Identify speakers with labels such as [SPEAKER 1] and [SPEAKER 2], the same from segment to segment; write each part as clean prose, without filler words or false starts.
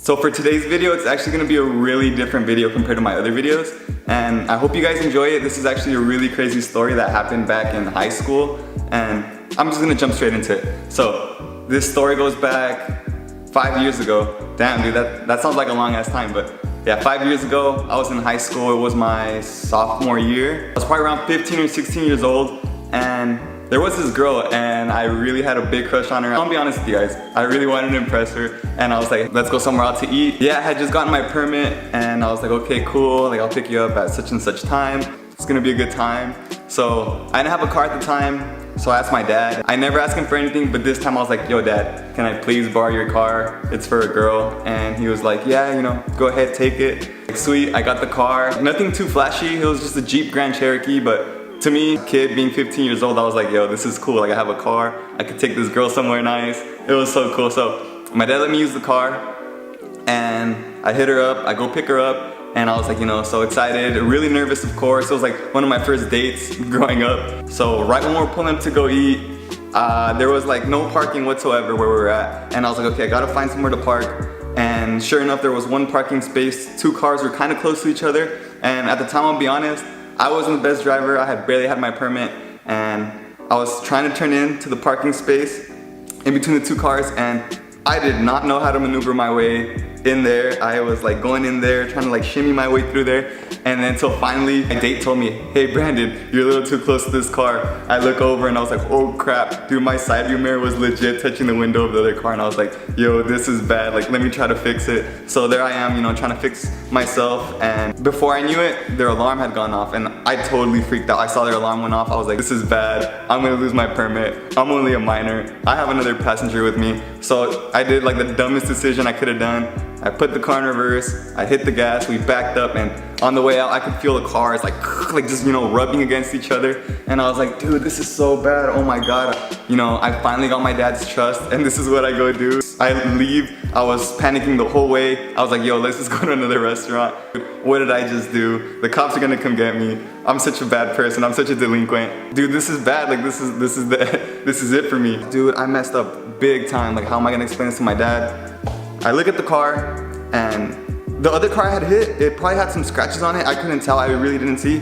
[SPEAKER 1] So for today's video, it's actually gonna be a really different video compared to my other videos. And I hope you guys enjoy it. This is actually a really crazy story that happened back in high school. And I'm just gonna jump straight into it. So this story goes back 5 years ago. Damn, dude, that sounds like a long ass time, but yeah, 5 years ago, I was in high school. It was my sophomore year. I was probably around 15 or 16 years old, and there was this girl, and I really had a big crush on her. I'll be honest with you guys, I really wanted to impress her, and I was like, let's go somewhere out to eat. Yeah, I had just gotten my permit, and I was like, okay, cool, like I'll pick you up at such and such time. It's gonna be a good time. So I didn't have a car at the time, so I asked my dad. I never asked him for anything, but this time I was like, yo dad, can I please borrow your car? It's for a girl. And he was like, yeah, you know, go ahead, take it. Like, sweet, I got the car. Nothing too flashy, it was just a Jeep Grand Cherokee, but to me, kid being 15 years old, I was like, yo, this is cool. Like I have a car, I could take this girl somewhere nice. It was so cool. So my dad let me use the car, and I hit her up, I go pick her up, and I was like, you know, so excited, really nervous of course. It was like one of my first dates growing up. So right when we were pulling up to go eat, there was like no parking whatsoever where we were at. And I was like, okay, I gotta find somewhere to park. And sure enough, there was one parking space. Two cars were kind of close to each other. And at the time, I'll be honest, I wasn't the best driver. I had barely had my permit, and I was trying to turn into the parking space in between the two cars, and I did not know how to maneuver my way in there. I was like going in there, trying to like shimmy my way through there, and then until finally my date told me, hey Brandon, you're a little too close to this car. I look over and I was like, oh crap, dude, my side view mirror was legit touching the window of the other car, and I was like, yo, this is bad, like let me try to fix it. So there I am, you know, trying to fix myself, and before I knew it, their alarm had gone off, and I totally freaked out. I saw their alarm went off, I was like, this is bad, I'm gonna lose my permit, I'm only a minor, I have another passenger with me. So I did like the dumbest decision I could have done. I put the car in reverse, I hit the gas, we backed up, and on the way out I could feel the cars like just, you know, rubbing against each other. And I was like, dude, this is so bad, oh my god. You know, I finally got my dad's trust, and this is what I go do. I leave, I was panicking the whole way. I was like, yo, let's just go to another restaurant. What did I just do? The cops are gonna come get me. I'm such a bad person, I'm such a delinquent. Dude, this is bad, like this is it for me. Dude, I messed up big time. Like how am I gonna explain this to my dad? I look at the car, and the other car I had hit, it probably had some scratches on it. I couldn't tell, I really didn't see.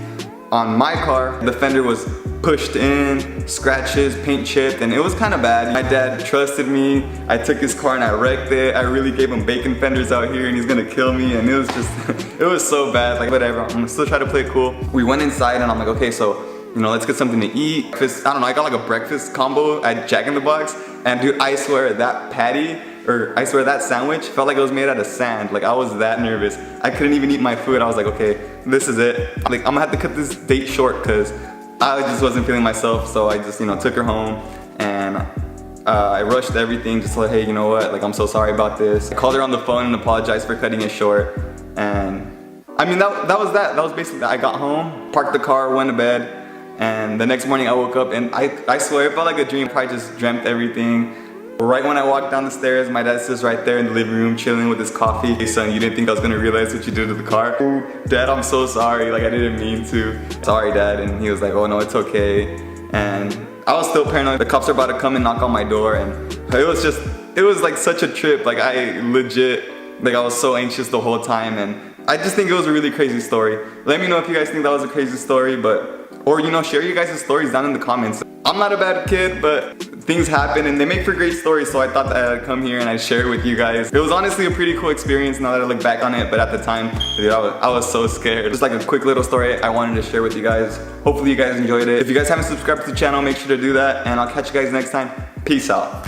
[SPEAKER 1] On my car, the fender was pushed in, scratches, paint chipped, and it was kind of bad. My dad trusted me. I took his car and I wrecked it. I really gave him bacon fenders out here, and he's gonna kill me, and it was just, it was so bad. Like whatever, I'm gonna still try to play it cool. We went inside and I'm like, okay, so, you know, let's get something to eat. Cause I don't know, I got like a breakfast combo at Jack in the Box, and dude, I swear that patty, or I swear that sandwich felt like it was made out of sand. Like I was that nervous. I couldn't even eat my food. I was like, okay, this is it. Like I'm gonna have to cut this date short because I just wasn't feeling myself. So I just, you know, took her home, and I rushed everything just like, hey, you know what? Like I'm so sorry about this. I called her on the phone and apologized for cutting it short. And I mean, that was basically that. I got home, parked the car, went to bed, and the next morning I woke up, and I swear it felt like a dream. I probably just dreamt everything. Right when I walked down the stairs, my dad sits right there in the living room chilling with his coffee. Hey son, you didn't think I was gonna realize what you did to the car? Dad, I'm so sorry, like I didn't mean to. Sorry dad, and he was like, oh no, it's okay. And I was still paranoid. The cops are about to come and knock on my door, and it was like such a trip. Like I legit, like I was so anxious the whole time, and I just think it was a really crazy story. Let me know if you guys think that was a crazy story, or you know, share you guys' stories down in the comments. I'm not a bad kid, but things happen and they make for great stories, so I thought that I'd come here and I'd share it with you guys. It was honestly a pretty cool experience now that I look back on it, but at the time, dude, I was so scared. Just like a quick little story I wanted to share with you guys. Hopefully you guys enjoyed it. If you guys haven't subscribed to the channel, make sure to do that, and I'll catch you guys next time. Peace out.